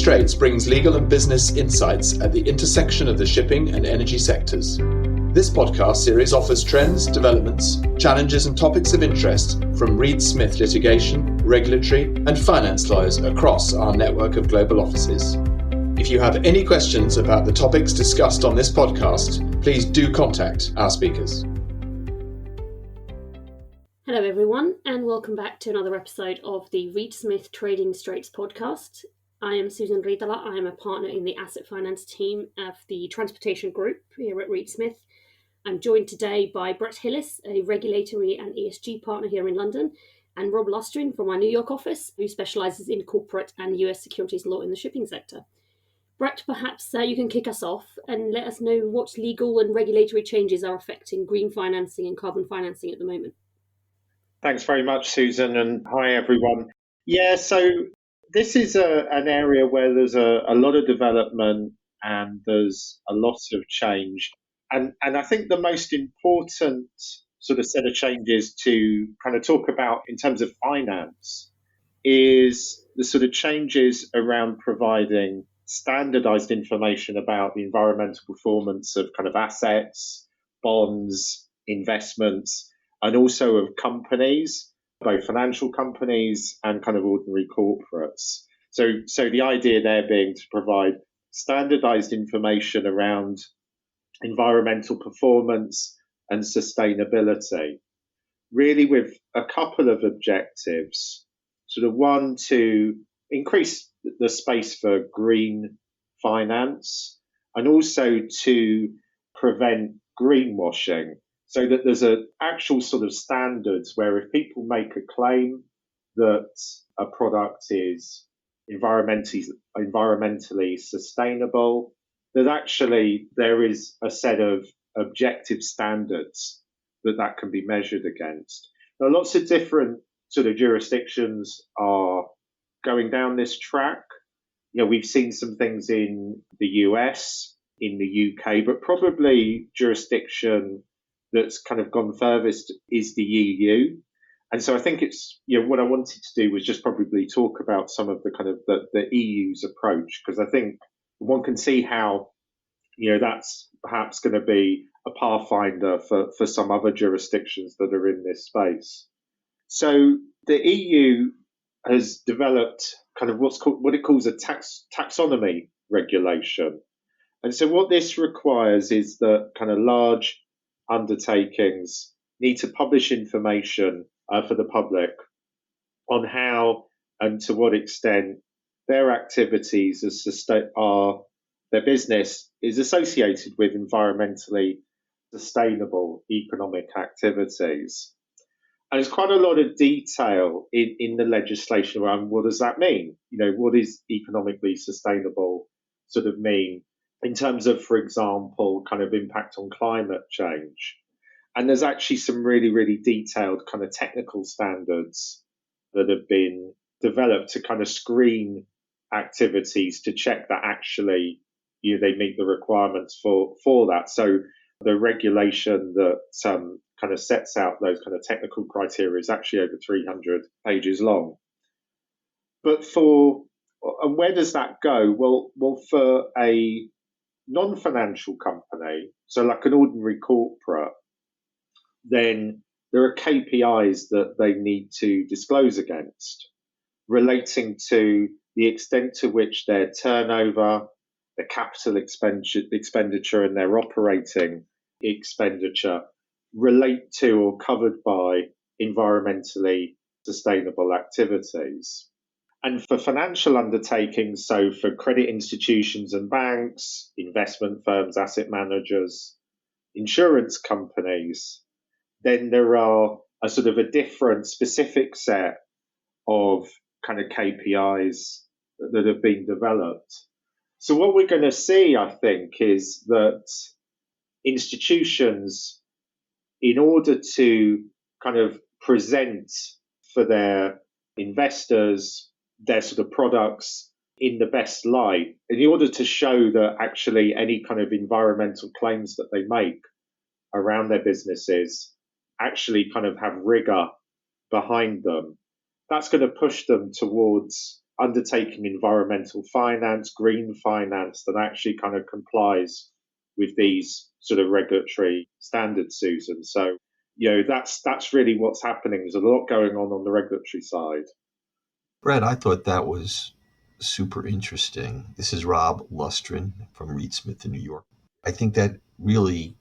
Straits brings legal and business insights at the intersection of the shipping and energy sectors. This podcast series offers trends, developments, challenges and topics of interest from Reed Smith litigation, regulatory and finance lawyers across our network of global offices. If you have any questions about the topics discussed on this podcast, please do contact our speakers. Hello everyone, and welcome back to another episode of the Reed Smith Trading Straits podcast. I am Susan Riitala. I am a partner in the asset finance team of the Transportation Group here at Reed Smith. I'm joined today by Brett Hillis, a regulatory and ESG partner here in London, and Rob Lustrin from our New York office, who specialises in corporate and US securities law in the shipping sector. Brett, perhaps you can kick us off and let us know what legal and regulatory changes are affecting green financing and carbon financing at the moment. Thanks very much, Susan, and hi, everyone. Yeah, so this is an area where there's a lot of development and there's a lot of change. And I think the most important sort of set of changes to kind of talk about in terms of finance is the sort of changes around providing standardized information about the environmental performance of kind of assets, bonds, investments, and also of companies, both financial companies and kind of ordinary corporates. So the idea there being to provide standardized information around environmental performance and sustainability, really with a couple of objectives. Sort of one, to increase the space for green finance, and also to prevent greenwashing, so that there's an actual sort of standards where if people make a claim that a product is environmentally sustainable, that actually there is a set of objective standards that can be measured against. Now, lots of different sort of jurisdictions are going down this track. You know, we've seen some things in the US, in the UK, but probably jurisdiction that's kind of gone furthest is the EU. And so I think it's, you know, what I wanted to do was just probably talk about some of the kind of the EU's approach, because I think one can see how, you know, that's perhaps going to be a pathfinder for some other jurisdictions that are in this space. So the EU has developed kind of what it calls a taxonomy regulation. And so what this requires is that kind of large undertakings need to publish information for the public on how and to what extent their activities their business is associated with environmentally sustainable economic activities. And there's quite a lot of detail in the legislation around what does that mean? You know, what is economically sustainable sort of mean in terms of, for example, kind of impact on climate change. And there's actually some really, really detailed kind of technical standards that have been developed to kind of screen activities to check that actually, you know, they meet the requirements for that. So the regulation that kind of sets out those kind of technical criteria is actually over 300 pages long. But and where does that go? Well, for a non-financial company, so like an ordinary corporate, then there are KPIs that they need to disclose against relating to the extent to which their turnover, their capital expenditure and their operating expenditure relate to or covered by environmentally sustainable activities. And for financial undertakings, so for credit institutions and banks, investment firms, asset managers, insurance companies, then there are a sort of a different specific set of kind of KPIs that have been developed. So what we're going to see, I think, is that institutions, in order to kind of present for their investors their sort of products in the best light, in order to show that actually any kind of environmental claims that they make around their businesses actually kind of have rigor behind them, that's going to push them towards undertaking environmental finance, green finance that actually kind of complies with these sort of regulatory standards, Susan. So, that's really what's happening. There's a lot going on the regulatory side. Brett, I thought that was super interesting. This is Rob Lustrin from Reed Smith in New York. I think that really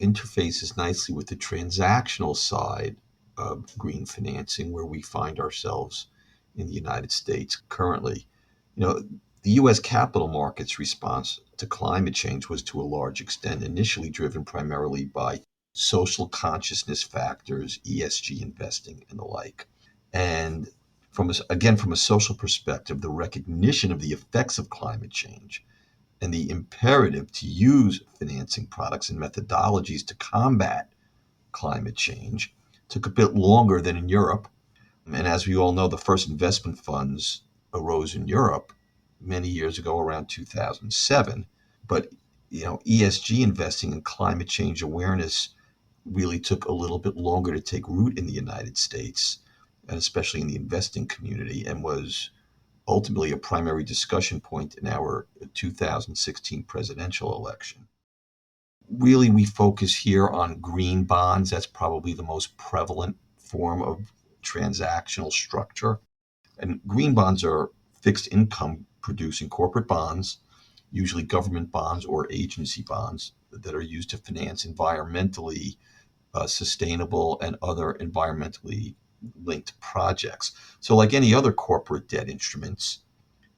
interfaces nicely with the transactional side of green financing, where we find ourselves in the United States currently. The U.S. capital markets response to climate change was to a large extent initially driven primarily by social consciousness factors, ESG investing, and the like. And from a social perspective, the recognition of the effects of climate change and the imperative to use financing products and methodologies to combat climate change took a bit longer than in Europe. And as we all know, the first investment funds arose in Europe many years ago, around 2007. But ESG investing and climate change awareness really took a little bit longer to take root in the United States, and especially in the investing community, and was ultimately a primary discussion point in our 2016 presidential election. Really, we focus here on green bonds. That's probably the most prevalent form of transactional structure. And green bonds are fixed income producing corporate bonds, usually government bonds or agency bonds, that are used to finance environmentally sustainable and other environmentally linked projects. So like any other corporate debt instruments,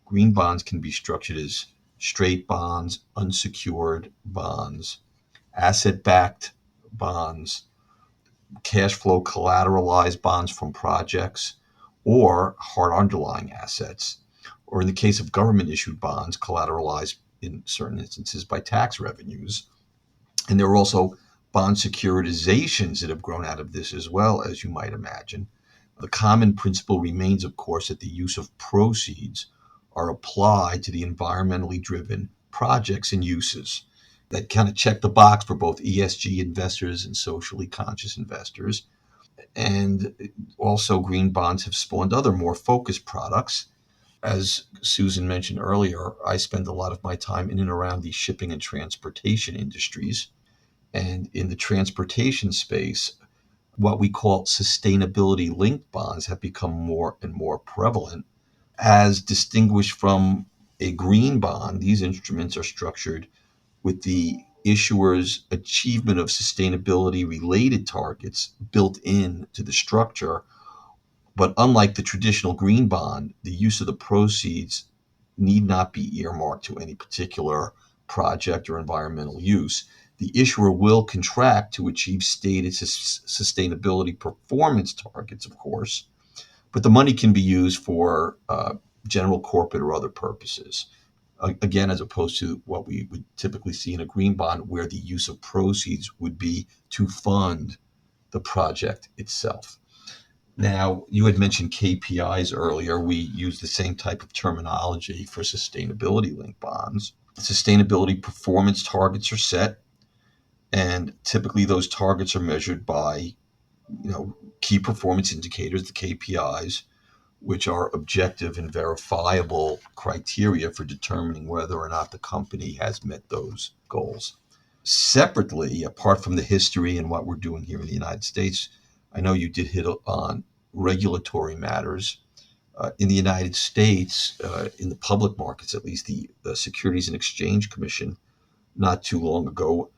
green bonds can be structured as straight bonds, unsecured bonds, asset-backed bonds, cash flow collateralized bonds from projects, or hard underlying assets, or in the case of government-issued bonds, collateralized in certain instances by tax revenues. And there are also bond securitizations that have grown out of this as well, as you might imagine. The common principle remains, of course, that the use of proceeds are applied to the environmentally driven projects and uses that kind of check the box for both ESG investors and socially conscious investors. And also, green bonds have spawned other more focused products. As Susan mentioned earlier, I spend a lot of my time in and around the shipping and transportation industries. And in the transportation space, what we call sustainability linked bonds have become more and more prevalent. As distinguished from a green bond, these instruments are structured with the issuer's achievement of sustainability related targets built into the structure. But unlike the traditional green bond, the use of the proceeds need not be earmarked to any particular project or environmental use. The issuer will contract to achieve stated sustainability performance targets, of course, but the money can be used for general corporate or other purposes. Again, as opposed to what we would typically see in a green bond, where the use of proceeds would be to fund the project itself. Now, you had mentioned KPIs earlier. We use the same type of terminology for sustainability-linked bonds. Sustainability performance targets are set, and typically those targets are measured by, key performance indicators, the KPIs, which are objective and verifiable criteria for determining whether or not the company has met those goals. Separately, apart from the history and what we're doing here in the United States, I know you did hit on regulatory matters. In the United States, in the public markets, at least, the Securities and Exchange Commission, not too long ago,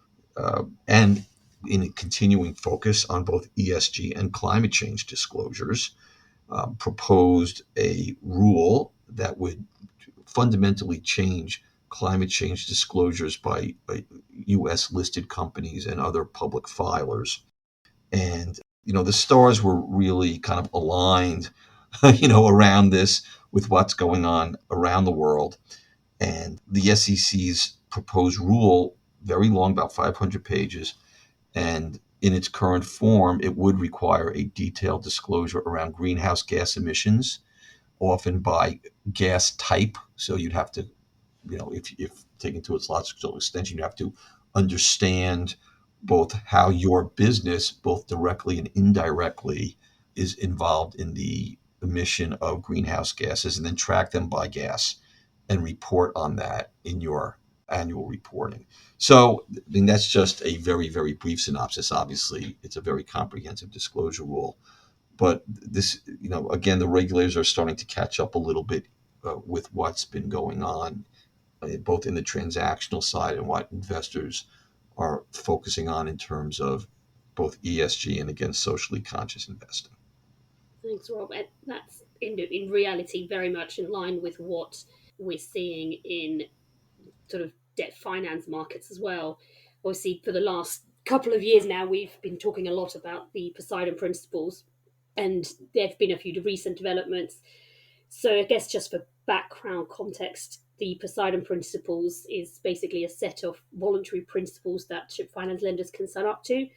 and in a continuing focus on both ESG and climate change disclosures, proposed a rule that would fundamentally change climate change disclosures by U.S. listed companies and other public filers. And, the stars were really kind of aligned, around this with what's going on around the world. And the SEC's proposed rule, very long, about 500 pages, and in its current form, it would require a detailed disclosure around greenhouse gas emissions, often by gas type. So you'd have to, if taken to its logical extension, you have to understand both how your business, both directly and indirectly, is involved in the emission of greenhouse gases and then track them by gas and report on that in your annual reporting. So, I mean, that's just a very, very brief synopsis. Obviously, it's a very comprehensive disclosure rule. But this, again, the regulators are starting to catch up a little bit with what's been going on, both in the transactional side and what investors are focusing on in terms of both ESG and, again, socially conscious investing. Thanks, Rob. And that's in reality very much in line with what we're seeing in sort of debt finance markets as well. Obviously, for the last couple of years now, we've been talking a lot about the Poseidon Principles, and there have been a few recent developments. So I guess just for background context, the Poseidon Principles is basically a set of voluntary principles that ship finance lenders can sign up to.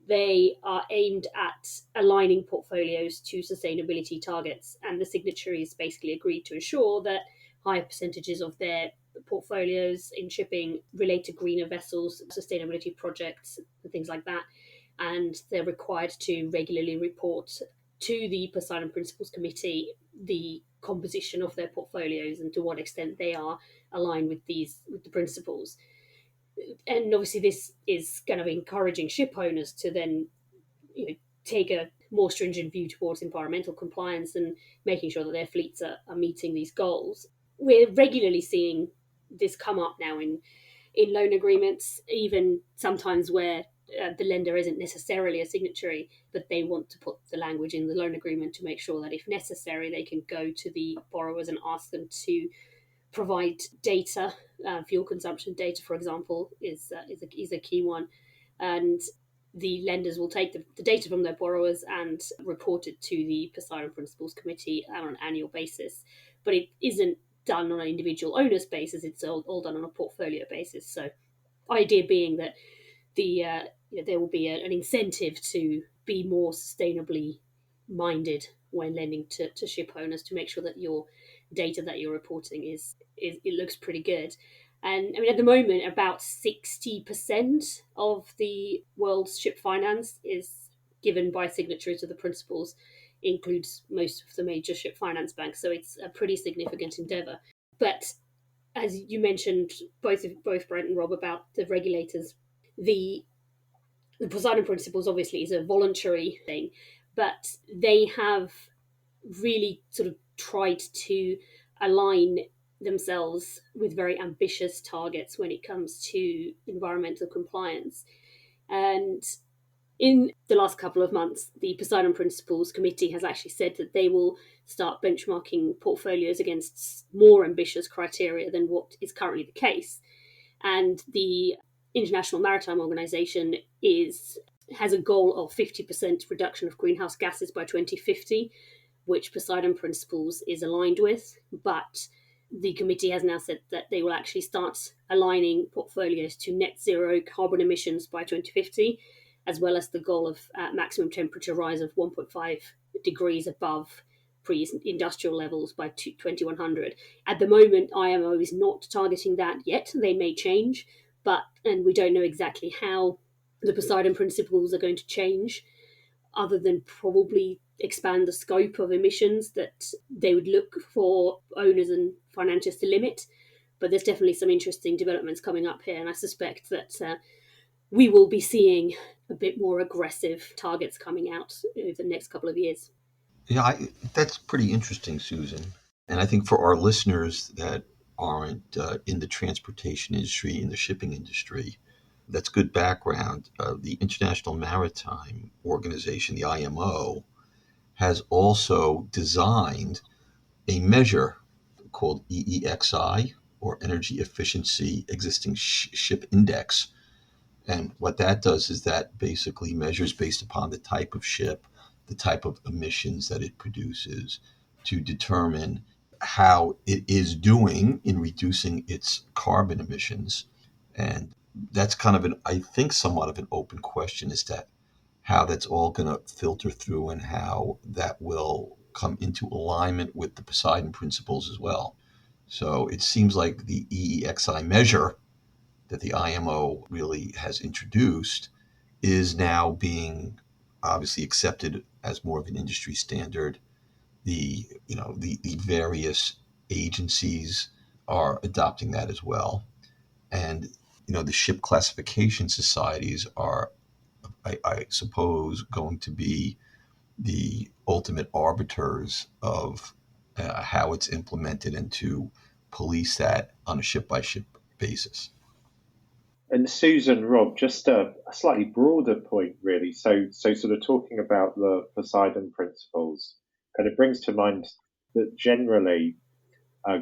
They are aimed at aligning portfolios to sustainability targets, and the signatories basically agreed to ensure that higher percentages of their portfolios in shipping relate to greener vessels, sustainability projects, and things like that. And they're required to regularly report to the Poseidon Principles Committee the composition of their portfolios and to what extent they are aligned with the principles. And obviously this is kind of encouraging ship owners to then take a more stringent view towards environmental compliance and making sure that their fleets are meeting these goals. We're regularly seeing this come up now in loan agreements, even sometimes where the lender isn't necessarily a signatory, but they want to put the language in the loan agreement to make sure that if necessary, they can go to the borrowers and ask them to provide data. Fuel consumption data, for example, is a key one. And the lenders will take the data from their borrowers and report it to the Poseidon Principles Committee on an annual basis. But it isn't done on an individual owner's basis, it's all done on a portfolio basis. So idea being that there will be an incentive to be more sustainably minded when lending to ship owners, to make sure that your data that you're reporting is it looks pretty good. And I mean, at the moment, about 60% of the world's ship finance is given by signatories to the principles, includes most of the major ship finance banks. So it's a pretty significant endeavour. But as you mentioned, both Brent and Rob, about the regulators, the Poseidon Principles obviously is a voluntary thing, but they have really sort of tried to align themselves with very ambitious targets when it comes to environmental compliance. And in the last couple of months, the Poseidon Principles Committee has actually said that they will start benchmarking portfolios against more ambitious criteria than what is currently the case. And the International Maritime Organization has a goal of 50% reduction of greenhouse gases by 2050, which Poseidon Principles is aligned with. But the committee has now said that they will actually start aligning portfolios to net zero carbon emissions by 2050, as well as the goal of maximum temperature rise of 1.5 degrees above pre-industrial levels by 2100. At the moment, IMO is not targeting that yet. They may change, and we don't know exactly how the Poseidon Principles are going to change, other than probably expand the scope of emissions that they would look for owners and financiers to limit. But there's definitely some interesting developments coming up here, and I suspect that we will be seeing a bit more aggressive targets coming out over the next couple of years. Yeah, that's pretty interesting, Susan. And I think for our listeners that aren't in the transportation industry, in the shipping industry, that's good background. The International Maritime Organization, the IMO, has also designed a measure called EEXI, or Energy Efficiency Existing Ship Index. And what that does is that basically measures, based upon the type of ship, the type of emissions that it produces, to determine how it is doing in reducing its carbon emissions. And that's kind of I think somewhat of an open question as to how that's all going to filter through and how that will come into alignment with the Poseidon Principles as well. So it seems like the EEXI measure that the IMO really has introduced is now being obviously accepted as more of an industry standard the various agencies are adopting that as well. And, the ship classification societies are, I suppose, going to be the ultimate arbiters of how it's implemented and to police that on a ship-by-ship basis. And Susan, Rob, just a slightly broader point, really. So sort of talking about the Poseidon principles, kind of brings to mind that generally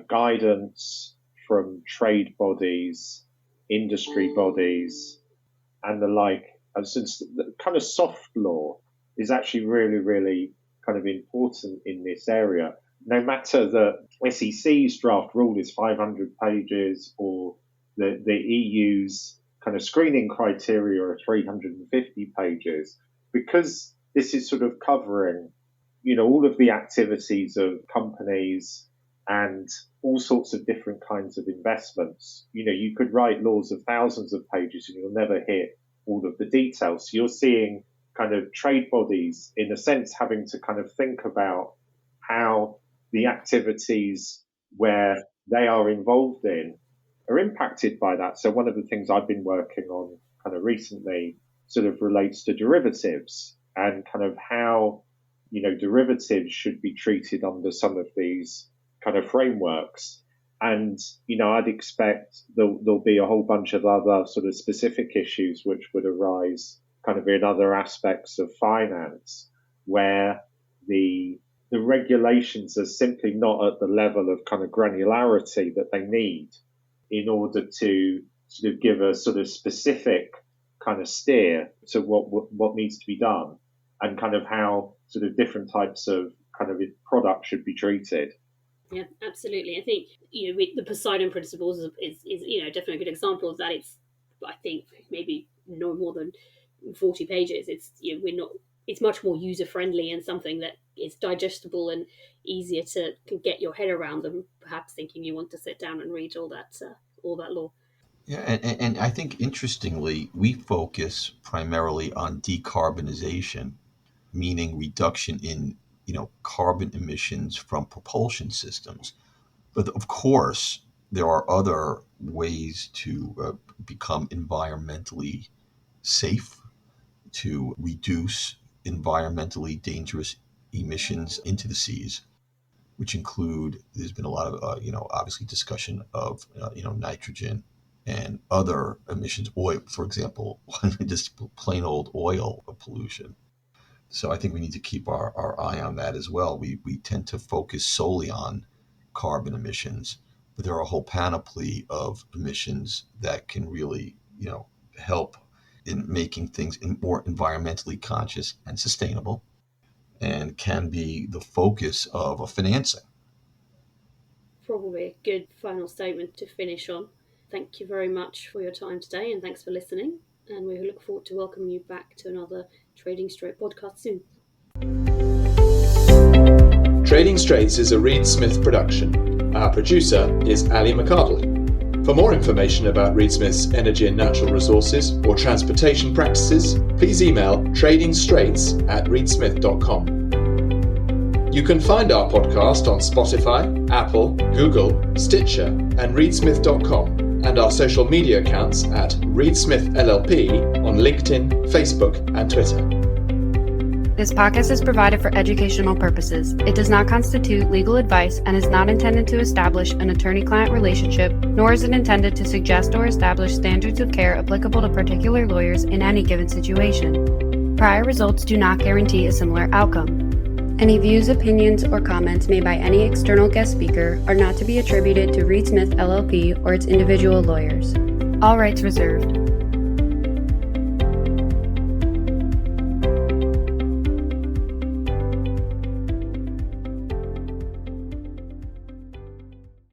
guidance from trade bodies, industry bodies, and the like, and since the kind of soft law is actually really, really kind of important in this area. No matter the SEC's draft rule is 500 pages or the EU's kind of screening criteria are 350 pages, because this is sort of covering, all of the activities of companies and all sorts of different kinds of investments. You could write laws of thousands of pages and you'll never hit all of the details. So you're seeing kind of trade bodies, in a sense, having to kind of think about how the activities where they are involved in are impacted by that. So one of the things I've been working on kind of recently sort of relates to derivatives and kind of how, derivatives should be treated under some of these kind of frameworks. And, I'd expect there'll be a whole bunch of other sort of specific issues which would arise kind of in other aspects of finance, where the regulations are simply not at the level of kind of granularity that they need in order to sort of give a sort of specific kind of steer to what needs to be done and kind of how sort of different types of kind of products should be treated. Yeah, absolutely. I think the Poseidon principles is definitely a good example of that. It's, I think, maybe no more than 40 pages. It's it's much more user friendly and something that is digestible and easier to get your head around than perhaps thinking you want to sit down and read all that law. Yeah, and I think interestingly, we focus primarily on decarbonization, meaning reduction in carbon emissions from propulsion systems. But of course, there are other ways to become environmentally safe, to reduce environmentally dangerous emissions into the seas, which include, there's been a lot of, obviously discussion of, nitrogen and other emissions, oil, for example, just plain old oil pollution. So I think we need to keep our eye on that as well. We tend to focus solely on carbon emissions, but there are a whole panoply of emissions that can really, help in making things more environmentally conscious and sustainable, and can be the focus of a financing. Probably a good final statement to finish on. Thank you very much for your time today, and thanks for listening. And we look forward to welcoming you back to another Trading Straight podcast soon. Trading Straits is a Reed Smith production. Our producer is Ali McArdle. For more information about Reed Smith's energy and natural resources or transportation practices, please email tradingstraits@reedsmith.com. You can find our podcast on Spotify, Apple, Google, Stitcher, and reedsmith.com, and our social media accounts at Reed Smith LLP on LinkedIn, Facebook, and Twitter. This podcast is provided for educational purposes. It does not constitute legal advice and is not intended to establish an attorney-client relationship, nor is it intended to suggest or establish standards of care applicable to particular lawyers in any given situation. Prior results do not guarantee a similar outcome. Any views, opinions, or comments made by any external guest speaker are not to be attributed to Reed Smith LLP or its individual lawyers. All rights reserved.